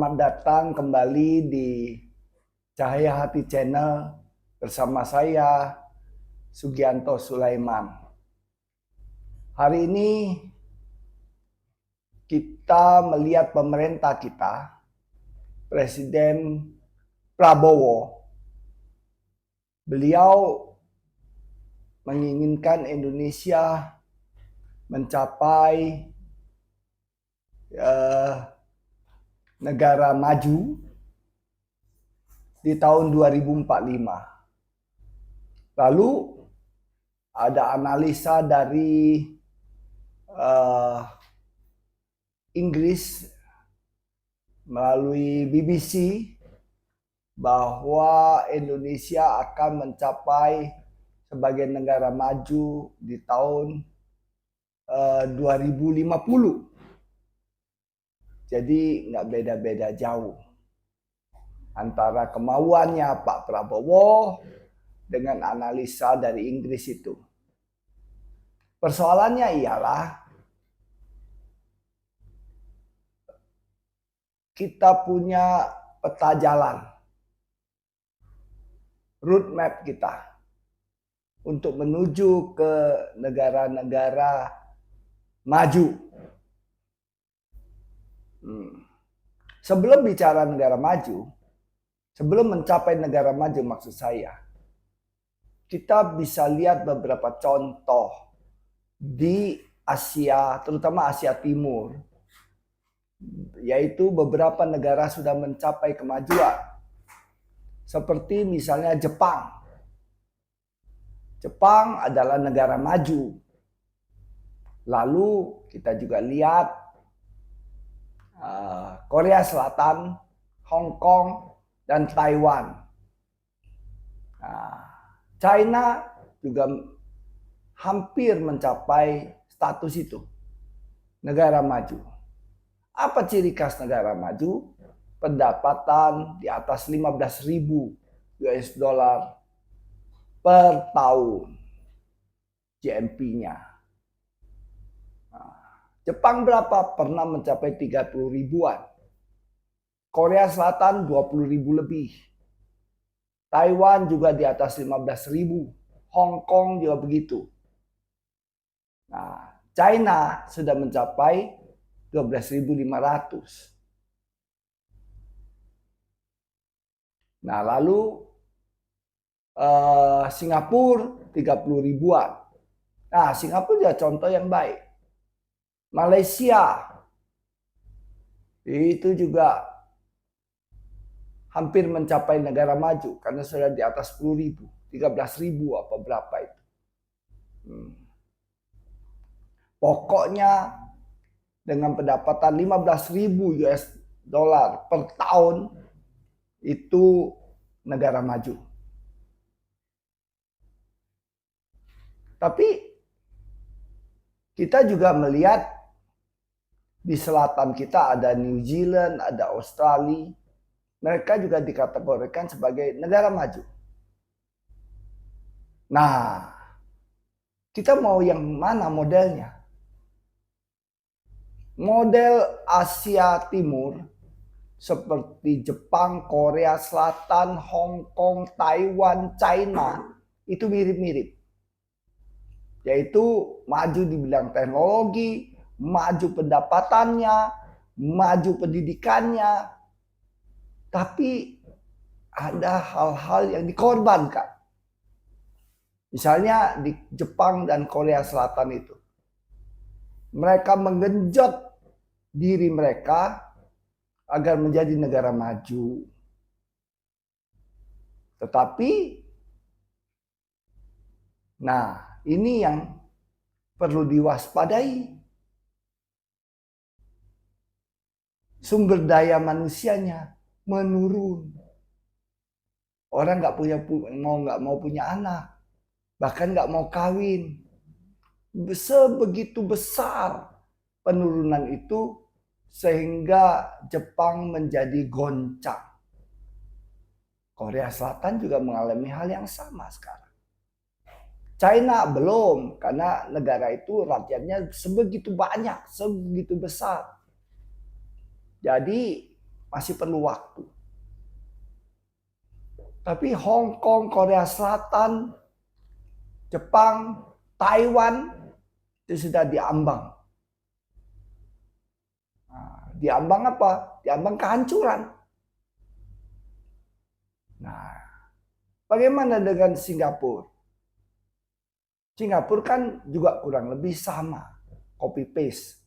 Selamat datang kembali di Cahaya Hati Channel bersama saya Sugianto Sulaiman. Hari ini kita melihat pemerintah kita, Presiden Prabowo. Beliau menginginkan Indonesia mencapai negara maju di tahun 2045. Lalu ada analisa dari Inggris melalui BBC bahwa Indonesia akan mencapai sebagai negara maju di tahun 2050. Jadi nggak beda-beda jauh antara kemauannya Pak Prabowo dengan analisa dari Inggris itu. Persoalannya ialah kita punya peta jalan, roadmap kita untuk menuju ke negara-negara maju. Sebelum bicara negara maju, sebelum mencapai negara maju maksud saya, kita bisa lihat beberapa contoh di Asia, terutama Asia Timur, yaitu beberapa negara sudah mencapai kemajuan. Seperti misalnya Jepang. Jepang adalah negara maju. Lalu kita juga lihat Korea Selatan, Hong Kong, dan Taiwan. China juga hampir mencapai status itu, negara maju. Apa ciri khas negara maju? Pendapatan di atas 15.000 US dollar per tahun GNP-nya. Jepang berapa? Pernah mencapai 30 ribuan. Korea Selatan 20 ribu lebih. Taiwan juga di atas 15 ribu. Hong Kong juga begitu. Nah, China sudah mencapai 12.500. Nah, lalu Singapura 30 ribuan. Nah, Singapura juga contoh yang baik. Malaysia itu juga hampir mencapai negara maju karena sudah di atas 10 ribu, 13 ribu apa berapa itu. Pokoknya dengan pendapatan 15.000 US dollar per tahun itu negara maju. Tapi kita juga melihat di selatan kita ada New Zealand, ada Australia. Mereka juga dikategorikan sebagai negara maju. Nah, kita mau yang mana modelnya? Model Asia Timur seperti Jepang, Korea Selatan, Hong Kong, Taiwan, China itu mirip-mirip. Yaitu maju di bidang teknologi, maju pendapatannya, maju pendidikannya, tapi ada hal-hal yang dikorbankan. Misalnya di Jepang dan Korea Selatan itu, mereka menggenjot diri mereka agar menjadi negara maju. Tetapi, nah ini yang perlu diwaspadai. Sumber daya manusianya menurun. Orang nggak mau punya anak, bahkan nggak mau kawin. Sebegitu besar penurunan itu sehingga Jepang menjadi goncang. Korea Selatan juga mengalami hal yang sama sekarang. China belum, karena negara itu rakyatnya sebegitu banyak, sebegitu besar. Jadi masih perlu waktu. Tapi Hong Kong, Korea Selatan, Jepang, Taiwan itu sudah diambang. Nah, diambang apa? Diambang kehancuran. Nah, bagaimana dengan Singapura? Singapura kan juga kurang lebih sama, copy paste.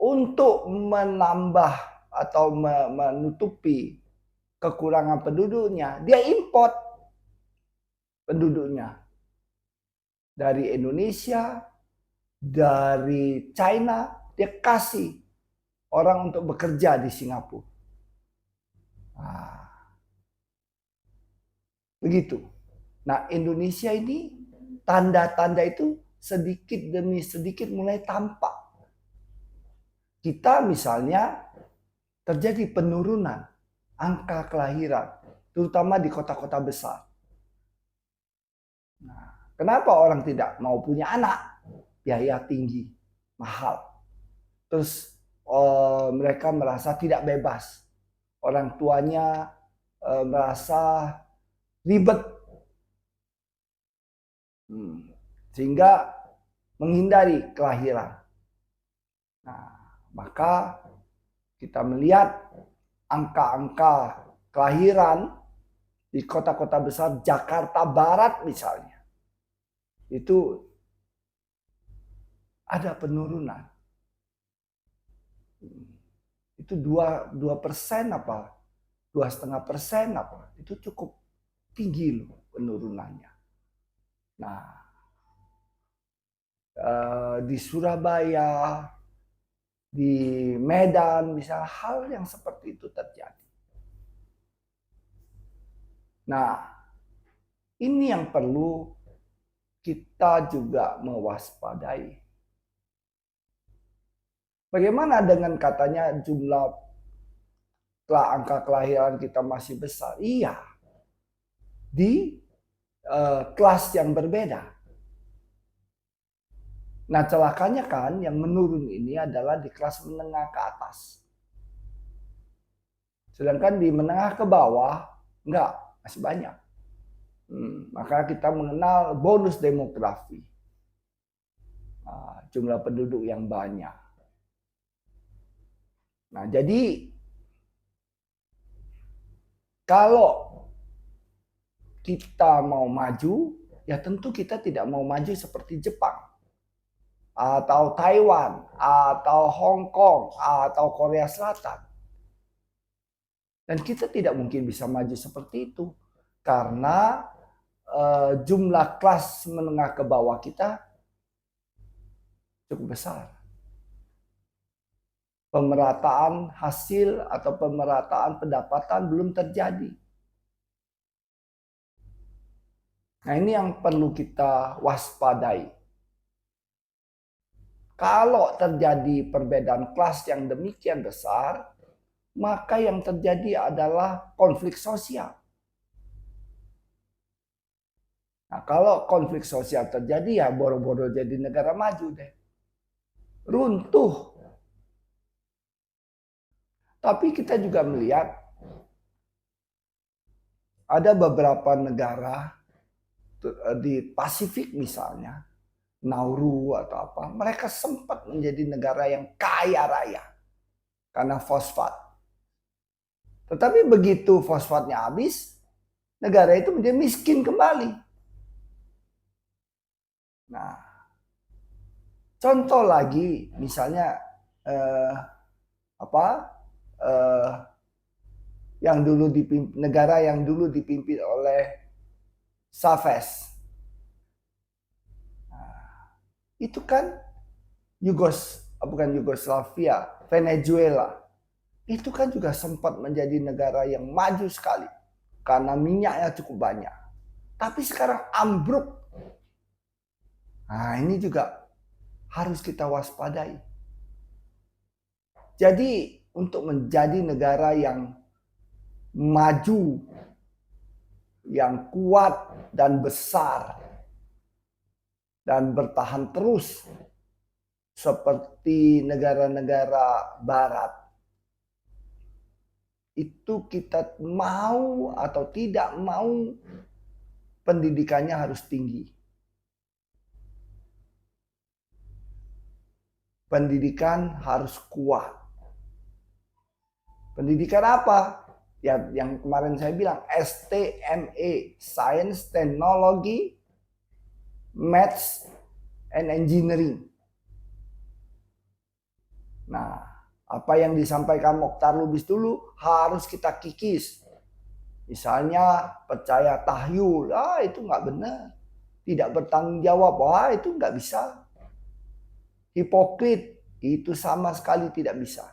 Untuk menambah atau menutupi kekurangan penduduknya, dia import penduduknya dari Indonesia, dari China, dia kasih orang untuk bekerja di Singapura. Nah, begitu. Nah, Indonesia ini tanda-tanda itu sedikit demi sedikit mulai tampak. Kita misalnya terjadi penurunan angka kelahiran, terutama di kota-kota besar. Nah, kenapa orang tidak mau punya anak? Biaya tinggi, mahal. Terus mereka merasa tidak bebas. Orang tuanya merasa ribet. Sehingga menghindari kelahiran. Nah, maka kita melihat angka-angka kelahiran di kota-kota besar Jakarta Barat misalnya. Itu ada penurunan. Itu 2% apa? 2,5% apa? Itu cukup tinggi loh penurunannya. Nah, di Surabaya, di Medan, misalnya hal yang seperti itu terjadi. Nah, ini yang perlu kita juga mewaspadai. Bagaimana dengan katanya jumlah angka kelahiran kita masih besar? Iya, di kelas yang berbeda. Nah, celakanya kan yang menurun ini adalah di kelas menengah ke atas. Sedangkan di menengah ke bawah, enggak, masih banyak. Maka kita mengenal bonus demografi. Jumlah penduduk yang banyak. Nah, jadi kalau kita mau maju, ya tentu kita tidak mau maju seperti Jepang, atau Taiwan, atau Hong Kong, atau Korea Selatan. Dan kita tidak mungkin bisa maju seperti itu. Karena jumlah kelas menengah ke bawah kita cukup besar. Pemerataan hasil atau pemerataan pendapatan belum terjadi. Nah, ini yang perlu kita waspadai. Kalau terjadi perbedaan kelas yang demikian besar, maka yang terjadi adalah konflik sosial. Nah, kalau konflik sosial terjadi, ya boro-boro jadi negara maju deh. Runtuh. Tapi kita juga melihat ada beberapa negara di Pasifik misalnya, Nauru atau apa, mereka sempat menjadi negara yang kaya raya karena fosfat. Tetapi begitu fosfatnya habis, negara itu menjadi miskin kembali. Nah, contoh lagi, misalnya yang dulu dipimpin, negara yang dulu dipimpin oleh Chavez. Nah, itu kan bukan Yugoslavia, Venezuela. Itu kan juga sempat menjadi negara yang maju sekali karena minyaknya cukup banyak. Tapi sekarang ambruk. Nah, ini juga harus kita waspadai. Jadi untuk menjadi negara yang maju, yang kuat dan besar, dan bertahan terus seperti negara-negara barat, itu kita mau atau tidak mau pendidikannya harus tinggi. Pendidikan harus kuat. Pendidikan apa? Ya, yang kemarin saya bilang STME, Science, Technology, Maths, and Engineering. Nah, apa yang disampaikan Mokhtar Lubis dulu harus kita kikis. Misalnya percaya tahyul, itu nggak benar. Tidak bertanggung jawab, itu nggak bisa. Hipokrit, itu sama sekali tidak bisa.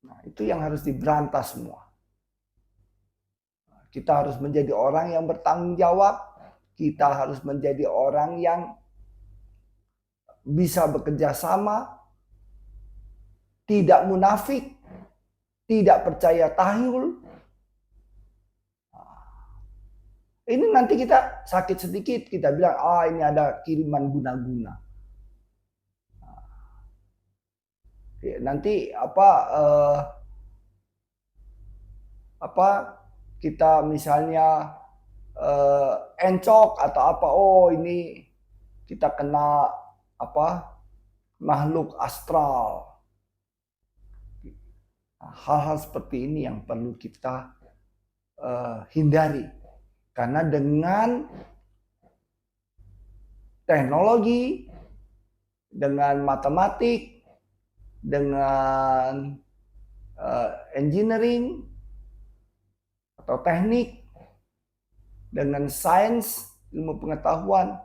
Nah, itu yang harus diberantas semua. Kita harus menjadi orang yang bertanggung jawab. Kita harus menjadi orang yang bisa bekerja sama, tidak munafik, tidak percaya tahyul. Ini nanti kita sakit sedikit, kita bilang, ini ada kiriman guna-guna. Nanti kita misalnya encok atau apa, ini kita kena makhluk astral. Hal-hal seperti ini yang perlu kita hindari, karena dengan teknologi, dengan matematik, dengan engineering atau teknik, dengan sains, ilmu pengetahuan,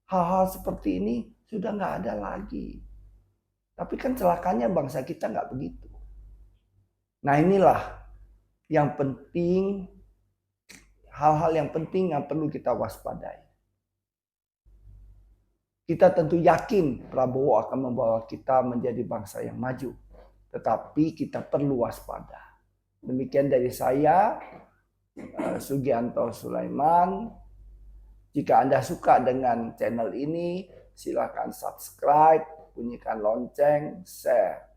hal-hal seperti ini sudah nggak ada lagi. Tapi kan celakanya bangsa kita nggak begitu. Nah, inilah yang penting, hal-hal yang penting yang perlu kita waspadai. Kita tentu yakin Prabowo akan membawa kita menjadi bangsa yang maju. Tetapi kita perlu waspada. Demikian dari saya, Sugianto Sulaiman. Jika Anda suka dengan channel ini, silakan subscribe, bunyikan lonceng, share.